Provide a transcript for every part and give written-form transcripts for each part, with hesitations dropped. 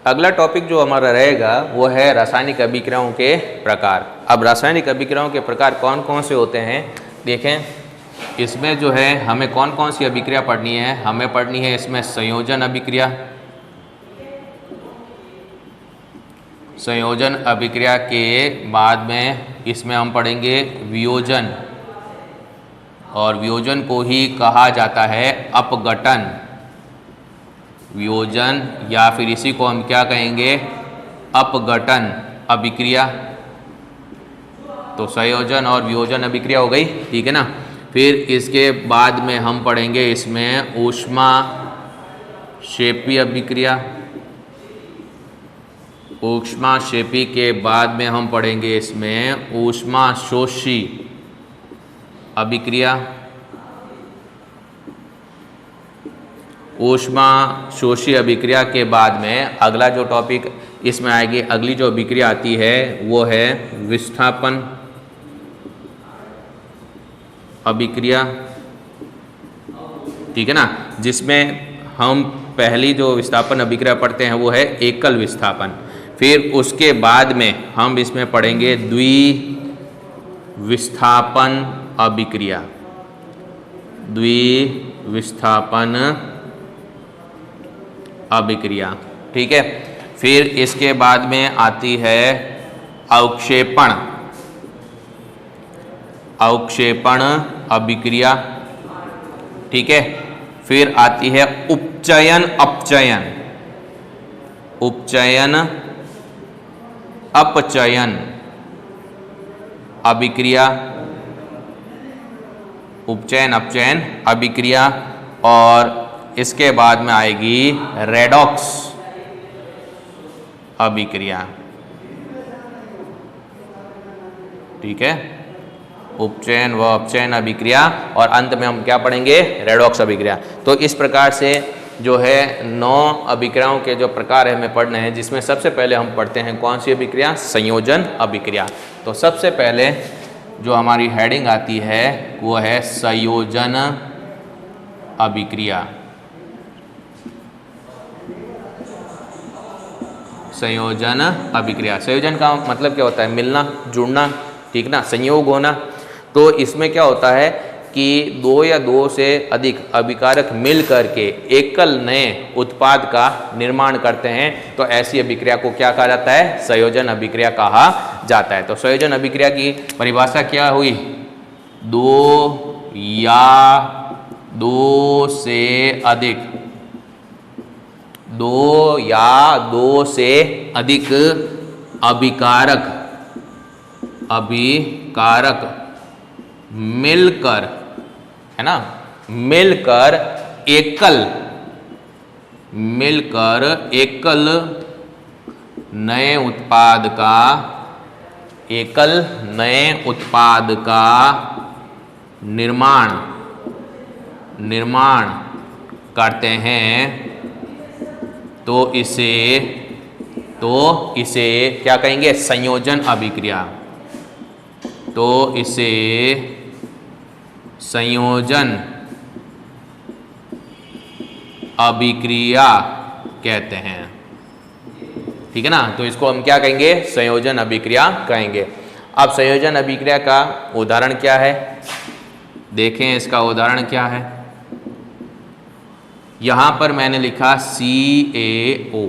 अगला टॉपिक जो हमारा रहेगा वो है रासायनिक अभिक्रियाओं के प्रकार। अब रासायनिक अभिक्रियाओं के प्रकार कौन कौन से होते हैं देखें। इसमें जो है हमें कौन कौन सी अभिक्रिया पढ़नी है, हमें पढ़नी है इसमें संयोजन अभिक्रिया, संयोजन अभिक्रिया के बाद में इसमें हम पढ़ेंगे वियोजन, और वियोजन को ही कहा जाता है अपघटन। वियोजन या फिर इसी को हम क्या कहेंगे, अपघटन अभिक्रिया। तो संयोजन और वियोजन अभिक्रिया हो गई, ठीक है ना। फिर इसके बाद में हम पढ़ेंगे इसमें ऊष्माक्षेपी अभिक्रिया। ऊष्माक्षेपी के बाद में हम पढ़ेंगे इसमें ऊष्माशोषी अभिक्रिया। ऊष्माशोषी अभिक्रिया के बाद में अगला जो टॉपिक इसमें आएगी, अगली जो अभिक्रिया आती है वो है विस्थापन अभिक्रिया, ठीक है ना। जिसमें हम पहली जो विस्थापन अभिक्रिया पढ़ते हैं वो है एकल विस्थापन। फिर उसके बाद में हम इसमें पढ़ेंगे द्विविस्थापन अभिक्रिया। द्विविस्थापन अभिक्रिया, ठीक है। फिर इसके बाद में आती है अवक्षेपण, अवक्षेपण अभिक्रिया, ठीक है। फिर आती है उपचयन अपचयन, उपचयन अपचयन अभिक्रिया, उपचयन अपचयन अभिक्रिया। और इसके बाद में आएगी रेडॉक्स अभिक्रिया, ठीक है। उपचयन व अपचयन अभिक्रिया, और अंत में हम क्या पढ़ेंगे, रेडॉक्स अभिक्रिया। तो इस प्रकार से जो है 9 अभिक्रियाओं के जो प्रकार है हमें पढ़ने हैं, जिसमें सबसे पहले हम पढ़ते हैं कौन सी अभिक्रिया, संयोजन अभिक्रिया। तो सबसे पहले जो हमारी हेडिंग आती है वो है संयोजन अभिक्रिया। संयोजन अभिक्रिया, संयोजन का मतलब क्या होता है, मिलना जुड़ना, ठीक ना, संयोग होना। तो इसमें क्या होता है कि 2 या 2 से अधिक अभिकारक मिल करके एकल नए उत्पाद का निर्माण करते हैं। तो ऐसी अभिक्रिया को क्या कहा जाता है, संयोजन अभिक्रिया कहा जाता है। तो संयोजन अभिक्रिया की परिभाषा क्या हुई, 2 या 2 से अधिक, 2 या 2 से अधिक अभिकारक, अभिकारक मिलकर, है ना, मिलकर एकल, मिलकर एकल नए उत्पाद का, एकल नए उत्पाद का निर्माण, निर्माण करते हैं। तो इसे क्या कहेंगे, संयोजन अभिक्रिया। तो इसे संयोजन अभिक्रिया कहते हैं, ठीक है ना। तो इसको हम क्या कहेंगे, संयोजन अभिक्रिया कहेंगे। अब संयोजन अभिक्रिया का उदाहरण क्या है, देखें इसका उदाहरण क्या है। यहां पर मैंने लिखा CaO,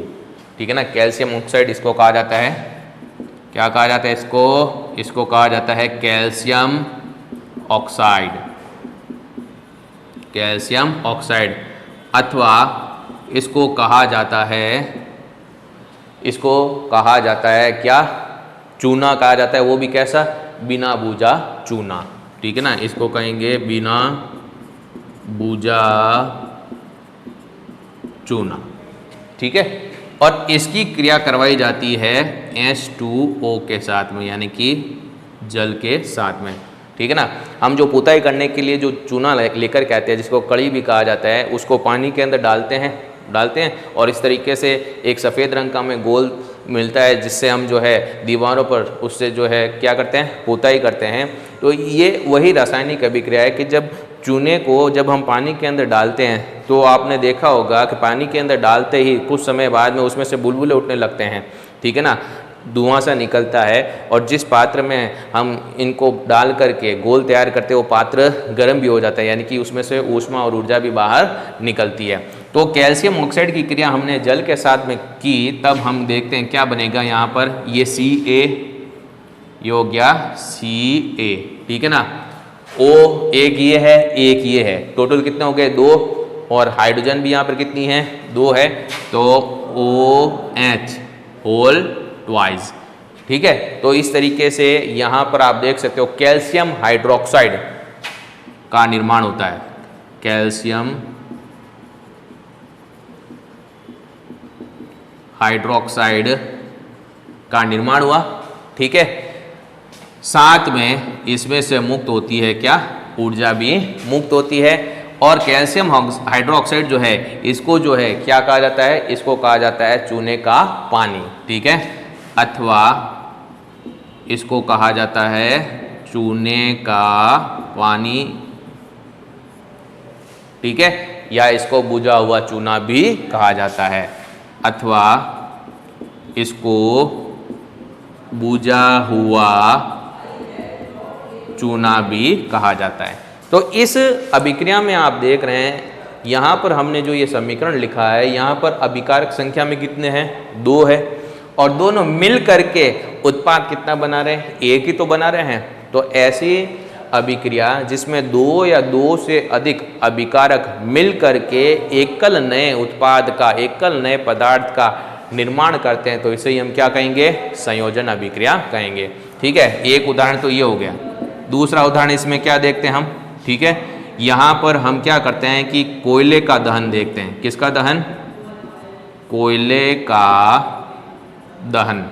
ठीक है ना, कैल्शियम ऑक्साइड इसको कहा जाता है। क्या कहा जाता है इसको, इसको कहा जाता है कैल्शियम ऑक्साइड, कैल्शियम ऑक्साइड। अथवा इसको कहा जाता है, इसको कहा जाता है क्या, चूना कहा जाता है। वो भी कैसा, बिना बूझा चूना, ठीक है ना। इसको कहेंगे बिना बूझा चूना, ठीक है। और इसकी क्रिया करवाई जाती है H2O के साथ में, यानी कि जल के साथ में, ठीक है ना। हम जो पुताई करने के लिए जो चूना लेकर के आते हैं, जिसको कड़ी भी कहा जाता है, उसको पानी के अंदर डालते हैं और इस तरीके से एक सफ़ेद रंग का हमें गोल मिलता है, जिससे हम जो है दीवारों पर उससे जो है क्या करते हैं, पुताई करते हैं। तो ये वही रासायनिक अभिक्रिया है कि जब चूने को जब हम पानी के अंदर डालते हैं तो आपने देखा होगा कि पानी के अंदर डालते ही कुछ समय बाद में उसमें से बुलबुले उठने लगते हैं, ठीक है ना, धुआं सा निकलता है। और जिस पात्र में हम इनको डाल करके गोल तैयार करते हैं वो पात्र गर्म भी हो जाता है, यानी कि उसमें से ऊष्मा और ऊर्जा भी बाहर निकलती है। तो कैल्शियम ऑक्साइड की क्रिया हमने जल के साथ में की, तब हम देखते हैं क्या बनेगा। यहाँ पर ये Ca ये हो गया Ca, ठीक है ना। O एक ये है, एक ये है, टोटल कितने हो गए 2, और हाइड्रोजन भी यहाँ पर कितनी है 2 है, तो OH होल ट्वाइस, ठीक है। तो इस तरीके से यहाँ पर आप देख सकते हो कैल्शियम हाइड्रोक्साइड का निर्माण होता है, कैल्शियम हाइड्रोक्साइड का निर्माण हुआ, ठीक है। साथ में इसमें से मुक्त होती है क्या, ऊर्जा भी मुक्त होती है। और कैल्शियम हाइड्रोक्साइड जो है इसको जो है क्या कहा जाता है, इसको कहा जाता है चूने का पानी, ठीक है, अथवा इसको कहा जाता है चूने का पानी, ठीक है, या इसको बुझा हुआ चूना भी कहा जाता है, अथवा इसको बुझा हुआ चूना भी कहा जाता है। तो इस अभिक्रिया में आप देख रहे हैं यहाँ पर हमने जो ये समीकरण लिखा है, यहाँ पर अभिकारक संख्या में कितने हैं 2 है, और दोनों मिल करके उत्पाद कितना बना रहे हैं, एक ही तो बना रहे हैं। तो ऐसी अभिक्रिया जिसमें 2 या 2 से अधिक अभिकारक मिल करके एकल नए उत्पाद का, एकल नए पदार्थ का निर्माण करते हैं, तो इसे ही हम क्या कहेंगे, संयोजन अभिक्रिया कहेंगे, ठीक है। एक उदाहरण तो ये हो गया। दूसरा उदाहरण इसमें क्या देखते हैं हम, ठीक है, यहाँ पर हम क्या करते हैं कि कोयले का दहन देखते हैं। किसका दहन, कोयले का दहन।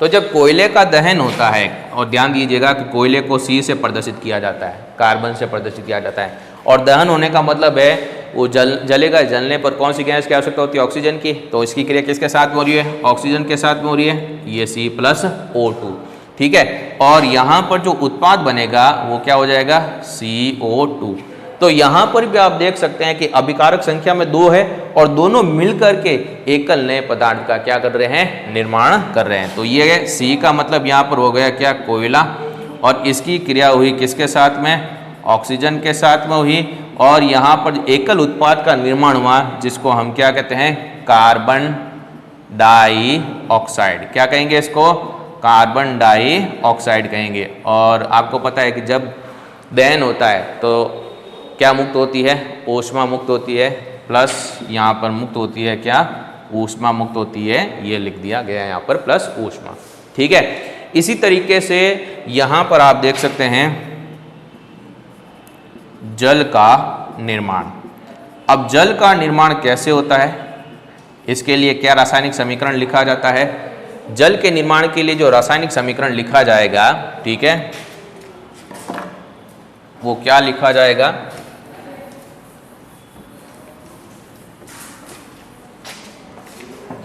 तो जब कोयले का दहन होता है, और ध्यान दीजिएगा कि कोयले को C से प्रदर्शित किया जाता है, कार्बन से प्रदर्शित किया जाता है, और दहन होने का मतलब है वो जलेगा, जलने पर कौन सी गैस की आवश्यकता होती है, ऑक्सीजन की। तो इसकी क्रिया किसके साथ में हो रही है, ऑक्सीजन के साथ में हो रही है, ये C+O2, ठीक है। और यहाँ पर जो उत्पाद बनेगा वो क्या हो जाएगा, CO2। तो यहाँ पर भी आप देख सकते हैं कि अभिकारक संख्या में 2 है, और दोनों मिलकर के एकल नए पदार्थ का क्या कर रहे हैं, निर्माण कर रहे हैं। तो ये C का मतलब यहाँ पर हो गया क्या, कोयला, और इसकी क्रिया हुई किसके साथ में, ऑक्सीजन के साथ में हुई, और यहाँ पर एकल उत्पाद का निर्माण हुआ जिसको हम क्या कहते हैं, कार्बन डाइऑक्साइड। क्या कहेंगे इसको, कार्बन डाइऑक्साइड कहेंगे। और आपको पता है कि जब दहन होता है तो क्या मुक्त होती है, ऊष्मा मुक्त होती है, प्लस यहाँ पर मुक्त होती है क्या, ऊष्मा मुक्त होती है, ये लिख दिया गया है यहाँ पर प्लस ऊष्मा, ठीक है। इसी तरीके से यहाँ पर आप देख सकते हैं जल का निर्माण। अब जल का निर्माण कैसे होता है, इसके लिए क्या रासायनिक समीकरण लिखा जाता है। जल के निर्माण के लिए जो रासायनिक समीकरण लिखा जाएगा, ठीक है, वो क्या लिखा जाएगा,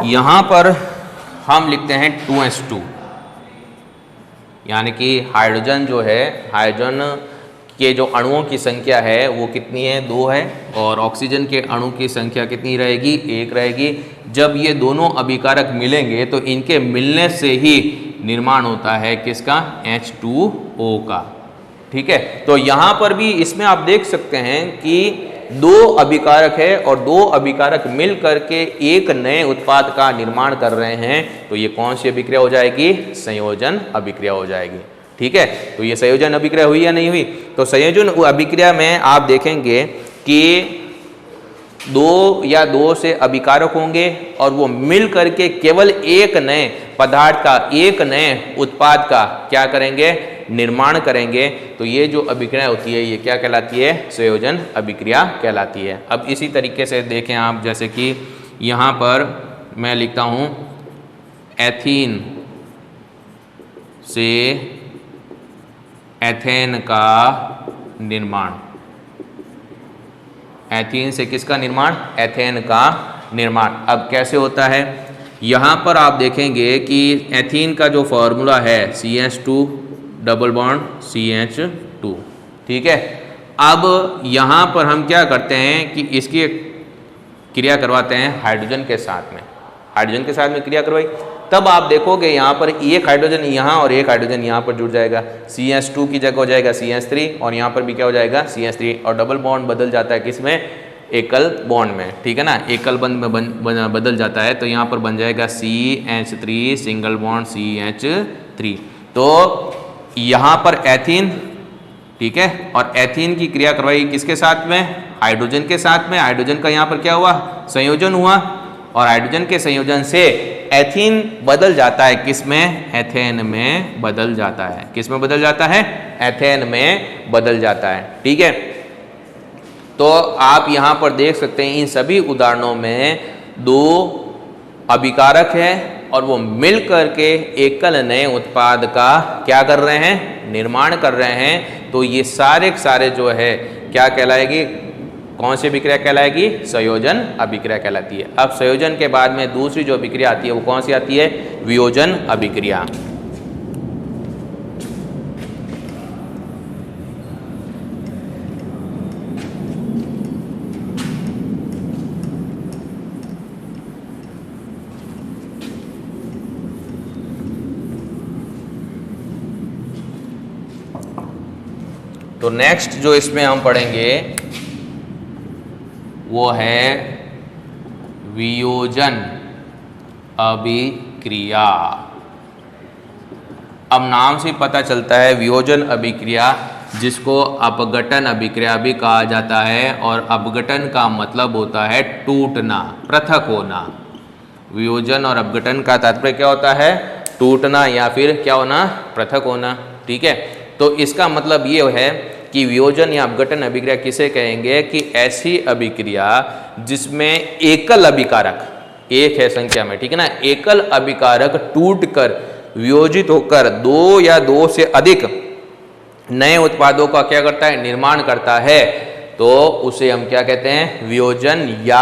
यहां पर हम लिखते हैं 2s2, यानी कि हाइड्रोजन जो है, हाइड्रोजन के जो अणुओं की संख्या है वो कितनी है, 2 है, और ऑक्सीजन के अणु की संख्या कितनी रहेगी, 1 रहेगी। जब ये दोनों अभिकारक मिलेंगे तो इनके मिलने से ही निर्माण होता है किसका, H2O का, ठीक है। तो यहाँ पर भी इसमें आप देख सकते हैं कि 2 अभिकारक है, और 2 अभिकारक मिल करके एक नए उत्पाद का निर्माण कर रहे हैं, तो ये कौन सी अभिक्रिया हो जाएगी, संयोजन अभिक्रिया हो जाएगी, ठीक है। तो ये संयोजन अभिक्रिया हुई या नहीं हुई। तो संयोजन अभिक्रिया में आप देखेंगे कि 2 या 2 से अभिकारक होंगे, और वो मिल करके केवल एक नए पदार्थ का, एक नए उत्पाद का क्या करेंगे, निर्माण करेंगे। तो ये जो अभिक्रिया होती है ये क्या कहलाती है, संयोजन अभिक्रिया कहलाती है। अब इसी तरीके से देखें आप, जैसे कि यहाँ पर मैं लिखता हूँ एथीन से एथेन का निर्माण। एथीन से किसका निर्माण, एथेन का निर्माण। अब कैसे होता है, यहाँ पर आप देखेंगे कि एथीन का जो फॉर्मूला है CH2 डबल बॉन्ड CH2, ठीक है। अब यहाँ पर हम क्या करते हैं कि इसकी क्रिया करवाते हैं हाइड्रोजन के साथ में, हाइड्रोजन के साथ में क्रिया करवाई, तब आप देखोगे यहाँ पर एक हाइड्रोजन यहाँ और एक हाइड्रोजन यहाँ पर जुड़ जाएगा, CH2 की जगह हो जाएगा CH3 और यहाँ पर भी क्या हो जाएगा CH3 और डबल बॉन्ड बदल जाता है किसमें, एकल बॉन्ड में, ठीक है ना, एकल बंध में बदल जाता है, तो यहाँ पर बन जाएगा CH3 सिंगल बॉन्ड CH3। तो यहाँ पर एथीन, ठीक है, और एथीन की क्रिया करवाई किसके साथ में, हाइड्रोजन के साथ में, हाइड्रोजन का यहाँ पर क्या हुआ, संयोजन हुआ, और हाइड्रोजन के संयोजन से एथीन बदल जाता है किसमें, एथेन में बदल जाता है, किसमें बदल जाता है, एथेन में बदल जाता है, ठीक है। तो आप यहाँ पर देख सकते हैं इन सभी उदाहरणों में दो अभिकारक है और वो मिल करके एकल नए उत्पाद का क्या कर रहे हैं, निर्माण कर रहे हैं। तो ये सारे सारे जो है क्या कहलाएगी, कौन सी अभिक्रिया कहलाएगी, संयोजन अभिक्रिया कहलाती है। अब संयोजन के बाद में दूसरी जो अभिक्रिया आती है वो कौन सी आती है, वियोजन अभिक्रिया। तो नेक्स्ट जो इसमें हम पढ़ेंगे वो है वियोजन अभिक्रिया। अब नाम से पता चलता है वियोजन अभिक्रिया, जिसको अपघटन अभिक्रिया भी कहा जाता है, और अपघटन का मतलब होता है टूटना, पृथक होना। वियोजन और अपघटन का तात्पर्य क्या होता है, टूटना या फिर क्या होना, पृथक होना, ठीक है। तो इसका मतलब ये है कि वियोजन या अपघटन अभिक्रिया किसे कहेंगे, कि ऐसी अभिक्रिया जिसमें एकल अभिकारक, एक है संख्या में, ठीक है ना, एकल अभिकारक टूटकर वियोजित होकर दो या दो से अधिक नए उत्पादों का क्या करता है, निर्माण करता है, तो उसे हम क्या कहते हैं, वियोजन या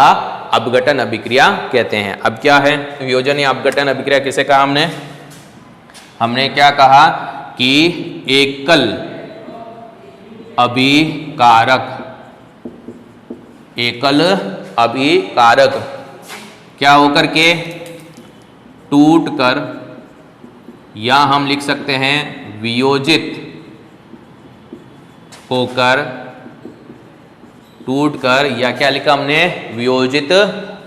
अपघटन अभिक्रिया कहते हैं। अब क्या है वियोजन या अपघटन अभिक्रिया, किसे कहा हमने क्या कहा कि एकल अभिकारक, एकल अभिकारक क्या होकर के, टूट कर, या हम लिख सकते हैं वियोजित होकर, टूट कर, या क्या लिखा हमने, वियोजित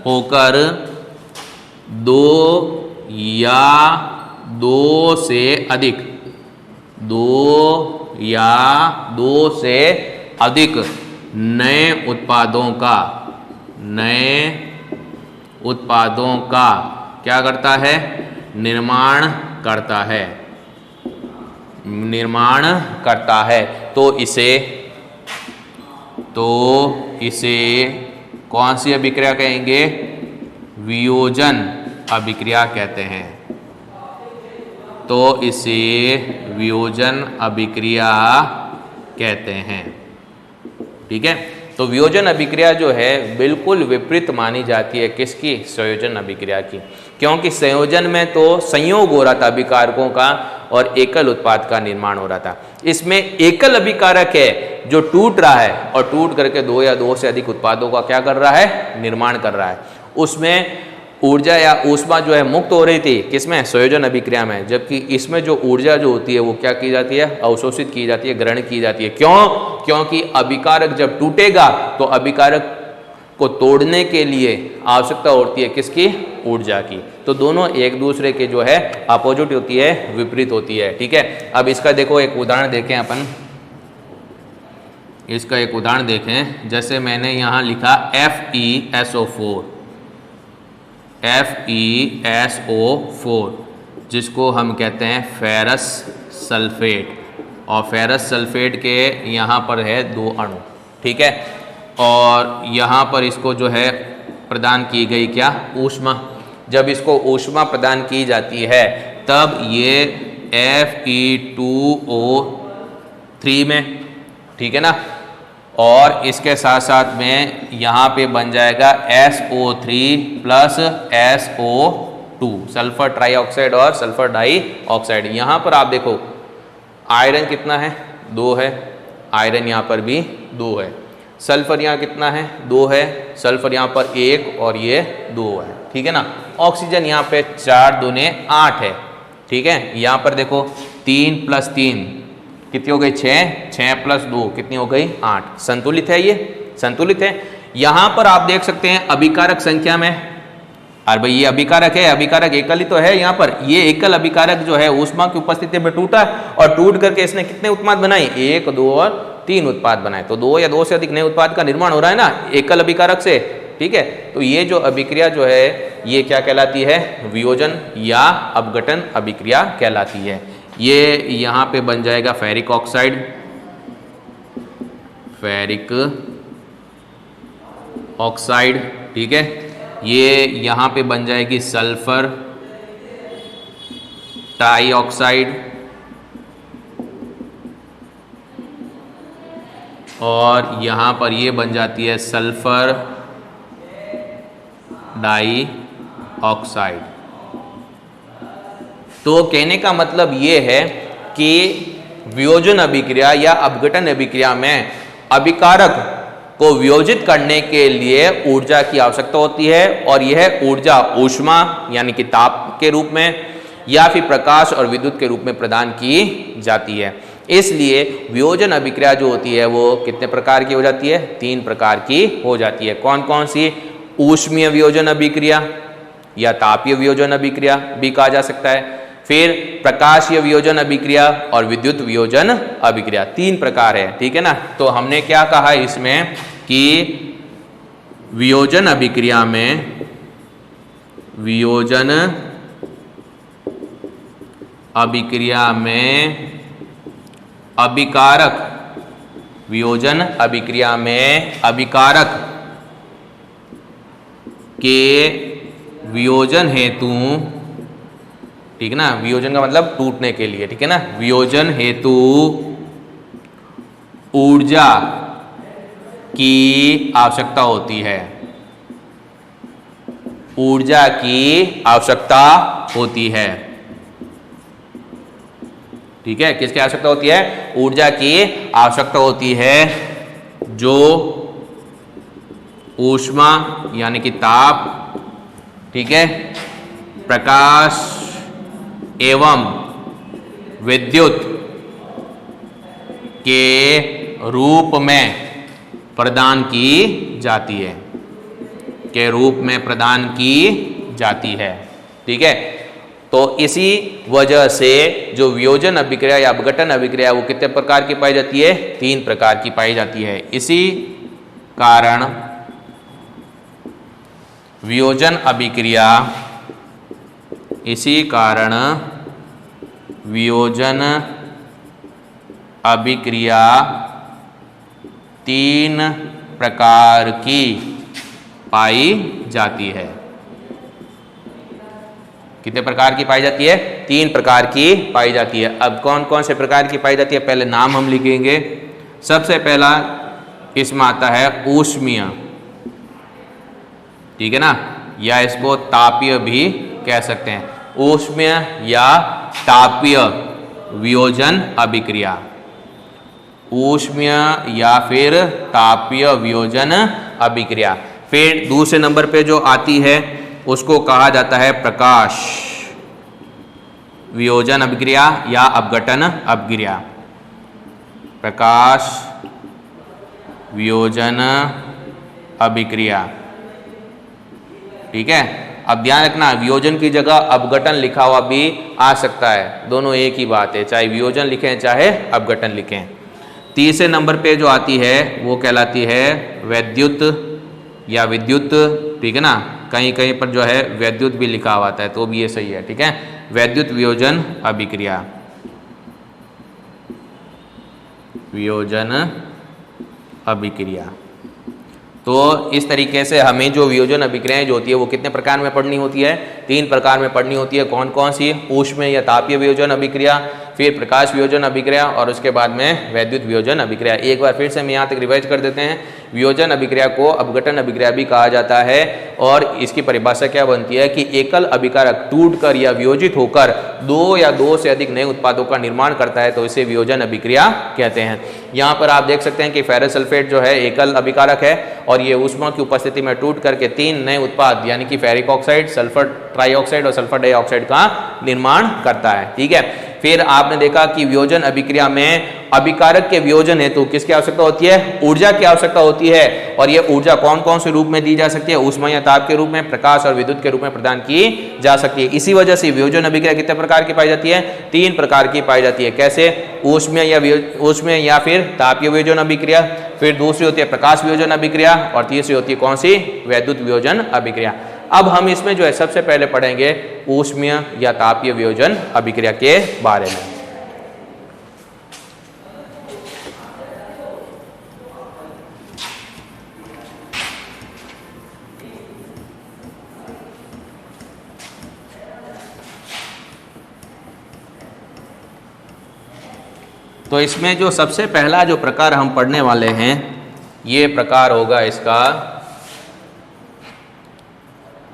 होकर दो या दो से अधिक, दो या दो से अधिक नए उत्पादों का, नए उत्पादों का क्या करता है, निर्माण करता है, निर्माण करता है। तो इसे कौन सी अभिक्रिया कहेंगे, वियोजन अभिक्रिया कहते हैं। तो इसे वियोजन अभिक्रिया कहते हैं, ठीक है। तो वियोजन अभिक्रिया जो है बिल्कुल विपरीत मानी जाती है किसकी, संयोजन अभिक्रिया की, क्योंकि संयोजन में तो संयोग हो रहा था अभिकारकों का और एकल उत्पाद का निर्माण हो रहा था। इसमें एकल अभिकारक है जो टूट रहा है और टूट करके दो या दो से अधिक उत्पादों का क्या कर रहा है, निर्माण कर रहा है। उसमें ऊर्जा या ऊष्मा जो है मुक्त हो रही थी किसमें, संयोजन अभिक्रिया में, जबकि इसमें जो ऊर्जा जो होती है वो क्या की जाती है, अवशोषित की जाती है, ग्रहण की जाती है। क्यों, क्योंकि अभिकारक जब टूटेगा तो अभिकारक को तोड़ने के लिए आवश्यकता होती है किसकी, ऊर्जा की। तो दोनों एक दूसरे के जो है अपोजिट होती है, विपरीत होती है, ठीक है। अब इसका देखो एक उदाहरण देखें अपन, इसका एक उदाहरण देखें, जैसे मैंने यहाँ लिखा FeSO4, FeSO4 जिसको हम कहते हैं फेरस सल्फेट, और फेरस सल्फेट के यहाँ पर है दो अणु, ठीक है, और यहाँ पर इसको जो है प्रदान की गई क्या, ऊष्मा। जब इसको ऊष्मा प्रदान की जाती है तब ये Fe2O3 में, ठीक है ना, और इसके साथ साथ में यहाँ पे बन जाएगा SO3 plus SO2, sulphur trioxide और सल्फर डाई ऑक्साइड। यहाँ पर आप देखो आयरन कितना है, 2 है, आयरन यहाँ पर भी 2 है। सल्फर यहाँ कितना है, 2 है। सल्फर यहाँ पर 1 और ये 2 है, ठीक है ना। ऑक्सीजन यहाँ पे 4 दूने 8 है, ठीक है। यहाँ पर देखो 3 + 3 कितनी हो गई, 6, 6 + 2 कितनी हो गई, 8। संतुलित है, ये संतुलित है। यहाँ पर आप देख सकते हैं अभिकारक संख्या में, और भाई ये अभिकारक है, अभिकारक एकल ही तो है। यहाँ पर ये एकल अभिकारक जो है ऊष्मा की उपस्थिति में टूटा और टूट करके इसने कितने उत्पाद बनाए, 1, 2 और 3 उत्पाद बनाए। तो 2 या 2 से अधिक नए उत्पाद का निर्माण हो रहा है ना एकल अभिकारक से, ठीक है। तो ये जो अभिक्रिया जो है ये क्या कहलाती है, वियोजन या अपघटन अभिक्रिया कहलाती है। ये यहाँ पे बन जाएगा फेरिक ऑक्साइड, फेरिक ऑक्साइड, ठीक है। ये यहाँ पे बन जाएगी सल्फर डाइऑक्साइड, और यहाँ पर ये बन जाती है सल्फर डाइऑक्साइड। तो कहने का मतलब ये है कि वियोजन अभिक्रिया या अपघटन अभिक्रिया में अभिकारक को वियोजित करने के लिए ऊर्जा की आवश्यकता होती है, और यह ऊर्जा ऊष्मा यानी कि ताप के रूप में या फिर प्रकाश और विद्युत के रूप में प्रदान की जाती है। इसलिए वियोजन अभिक्रिया जो होती है वो कितने प्रकार की हो जाती है, 3 प्रकार की हो जाती है। कौन कौन सी, ऊष्मीय वियोजन अभिक्रिया या तापीय वियोजन अभिक्रिया भी कहा जा सकता है, फिर प्रकाशीय वियोजन अभिक्रिया और विद्युत वियोजन अभिक्रिया, 3 प्रकार है, ठीक है ना। तो हमने क्या कहा इसमें कि वियोजन अभिक्रिया में, वियोजन अभिक्रिया में अभिकारक, वियोजन अभिक्रिया में अभिकारक के वियोजन हेतु, ठीक है ना, वियोजन का मतलब टूटने के लिए, ठीक है ना, वियोजन हेतु ऊर्जा की आवश्यकता होती है, ऊर्जा की आवश्यकता होती है, ठीक है। किसकी आवश्यकता होती है, ऊर्जा की आवश्यकता होती है जो ऊष्मा यानी कि ताप, ठीक है, प्रकाश एवं विद्युत के रूप में प्रदान की जाती है, के रूप में प्रदान की जाती है, ठीक है। तो इसी वजह से जो वियोजन अभिक्रिया या अपघटन अभिक्रिया वो कितने प्रकार की पाई जाती है, 3 प्रकार की पाई जाती है। इसी कारण वियोजन अभिक्रिया, इसी कारण वियोजन अभिक्रिया 3 प्रकार की पाई जाती है। कितने प्रकार की पाई जाती है, 3 प्रकार की पाई जाती है। अब कौन कौन से प्रकार की पाई जाती है, पहले नाम हम लिखेंगे। सबसे पहला इसमें आता है ऊष्मीय, ठीक है ना, या इसको तापीय भी कह सकते हैं, ऊष्मीय या तापीय वियोजन अभिक्रिया, ऊष्मीय या फिर तापीय वियोजन अभिक्रिया। फिर दूसरे नंबर पे जो आती है उसको कहा जाता है प्रकाश वियोजन अभिक्रिया या अपघटन अभिक्रिया, प्रकाश वियोजन अभिक्रिया, ठीक है। अब ध्यान रखना वियोजन की जगह अपघटन लिखा हुआ भी आ सकता है, दोनों एक ही बात है, चाहे वियोजन लिखें चाहे अपघटन लिखें। तीसरे नंबर पे जो आती है वो कहलाती है वैद्युत या विद्युत, ठीक है ना, कहीं कहीं पर जो है वैद्युत भी लिखा हुआ है तो भी ये सही है, ठीक है, वैद्युत वियोजन अभिक्रिया, वियोजन अभिक्रिया। तो इस तरीके से हमें जो वियोजन अभिक्रियाएं जो होती है वो कितने प्रकार में पढ़नी होती है, 3 प्रकार में पढ़नी होती है। कौन कौन सी, ऊष्मीय या तापीय वियोजन अभिक्रिया, फिर प्रकाश वियोजन अभिक्रिया और उसके बाद में वैद्युत वियोजन अभिक्रिया। एक बार फिर से हम यहाँ तक रिवाइज कर देते हैं। वियोजन अभिक्रिया को अपघटन अभिक्रिया भी कहा जाता है और इसकी परिभाषा क्या बनती है कि एकल अभिकारक टूटकर या वियोजित होकर दो या दो से अधिक नए उत्पादों का निर्माण करता है तो इसे वियोजन अभिक्रिया कहते हैं। यहाँ पर आप देख सकते हैं कि फेरस सल्फेट जो है एकल अभिकारक है और ये ऊष्मा की उपस्थिति में टूट करके 3 नए उत्पाद यानी कि फेरिक ऑक्साइड, सल्फर ट्राइऑक्साइड और सल्फर डाइऑक्साइड का निर्माण करता है। ठीक है, फिर आपने देखा कि वियोजन अभिक्रिया में अभिकारक के वियोजन हेतु किसकी आवश्यकता होती है? ऊर्जा की आवश्यकता होती है और ये ऊर्जा कौन कौन से रूप में दी जा सकती है? ऊष्मा या ताप के रूप में, प्रकाश और विद्युत के रूप में प्रदान की जा सकती है। इसी वजह से वियोजन अभिक्रिया कितने प्रकार की पाई जाती है? 3 प्रकार की पाई जाती है। कैसे? ऊष्मीय या फिर तापीय वियोजन अभिक्रिया, फिर दूसरी होती है प्रकाश वियोजन अभिक्रिया और तीसरी होती है कौन सी? वैद्युत वियोजन अभिक्रिया। अब हम इसमें जो है सबसे पहले पढ़ेंगे ऊष्मीय या तापीय वियोजन अभिक्रिया के बारे में। तो इसमें जो सबसे पहला जो प्रकार हम पढ़ने वाले हैं ये प्रकार होगा इसका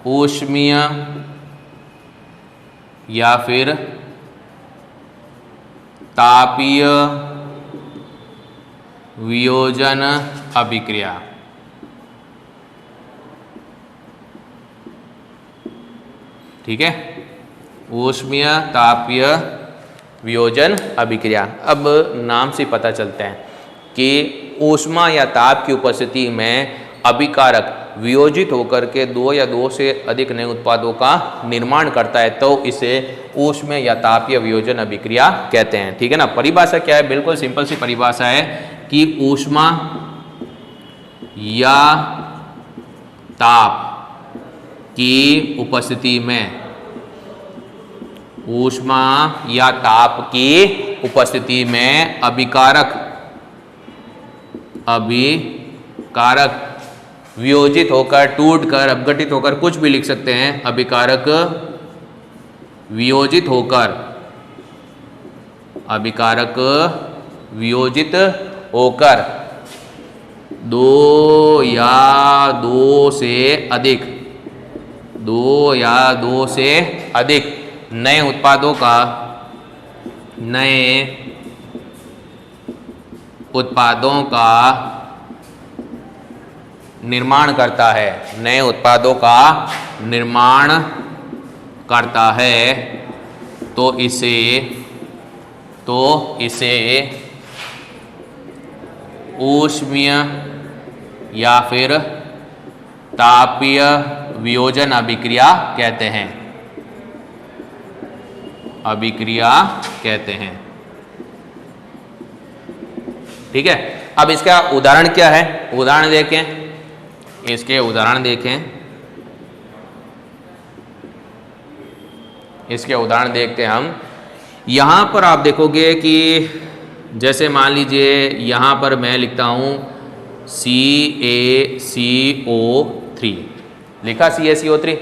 ऊष्मीय या फिर तापीय वियोजन अभिक्रिया। ठीक है, ऊष्मीय तापीय वियोजन अभिक्रिया। अब नाम से पता चलता है कि ऊष्मा या ताप की उपस्थिति में अभिकारक वियोजित होकर के 2 या 2 से अधिक नए उत्पादों का निर्माण करता है तो इसे ऊष्मीय या तापीय वियोजन अभिक्रिया कहते हैं। ठीक है ना। परिभाषा क्या है? बिल्कुल सिंपल सी परिभाषा है कि ऊष्मा या ताप की उपस्थिति में, ऊष्मा या ताप की उपस्थिति में अभिकारक वियोजित होकर, टूटकर, अपघटित होकर, कुछ भी लिख सकते हैं, अभिकारक वियोजित होकर, अभिकारक वियोजित होकर 2 या 2 से अधिक, 2 या 2 से अधिक नए उत्पादों का निर्माण करता है, नए उत्पादों का निर्माण करता है तो इसे ऊष्मीय या फिर तापीय वियोजन अभिक्रिया कहते हैं, अभिक्रिया कहते हैं। ठीक है, अब इसका उदाहरण क्या है? उदाहरण देखें, इसके उदाहरण देखें, इसके उदाहरण देखते हैं हम। यहाँ पर आप देखोगे कि जैसे मान लीजिए यहाँ पर मैं लिखता हूँ CaCO3, लिखा CaCO3।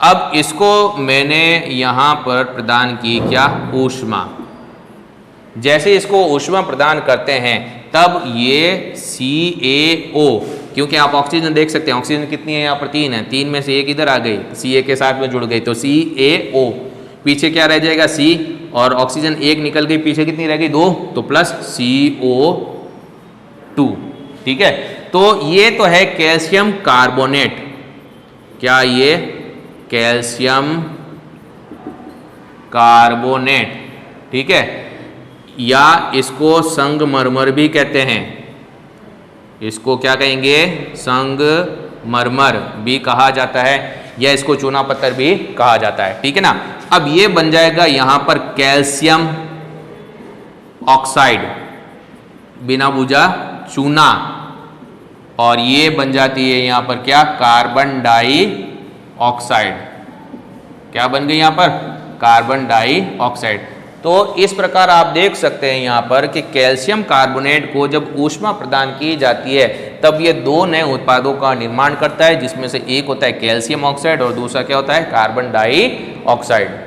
अब इसको मैंने यहाँ पर प्रदान की क्या? ऊष्मा। जैसे इसको ऊष्मा प्रदान करते हैं तब ये CaO, क्योंकि आप ऑक्सीजन देख सकते हैं, ऑक्सीजन कितनी है यहाँ पर? 3 है, 3 में से एक इधर आ गई, Ca के साथ में जुड़ गई तो CaO, पीछे क्या रह जाएगा? C, और ऑक्सीजन एक निकल गई, पीछे कितनी रह गई? 2, तो प्लस CO2। ठीक है, तो ये तो है कैल्शियम कार्बोनेट। क्या ये? Calcium carbonate. ठीक है, या इसको संगमरमर भी कहते हैं, इसको क्या कहेंगे? संगमरमर भी कहा जाता है, या इसको चूना पत्थर भी कहा जाता है। ठीक है ना। अब ये बन जाएगा यहां पर कैल्शियम ऑक्साइड, बिना बुझा चूना, और ये बन जाती है यहां पर क्या? Carbon dioxide. क्या बन गई यहां पर? Carbon dioxide. तो इस प्रकार आप देख सकते हैं यहाँ पर कि कैल्शियम कार्बोनेट को जब ऊष्मा प्रदान की जाती है तब ये 2 नए उत्पादों का निर्माण करता है, जिसमें से एक होता है कैल्शियम ऑक्साइड और दूसरा क्या होता है? Carbon dioxide.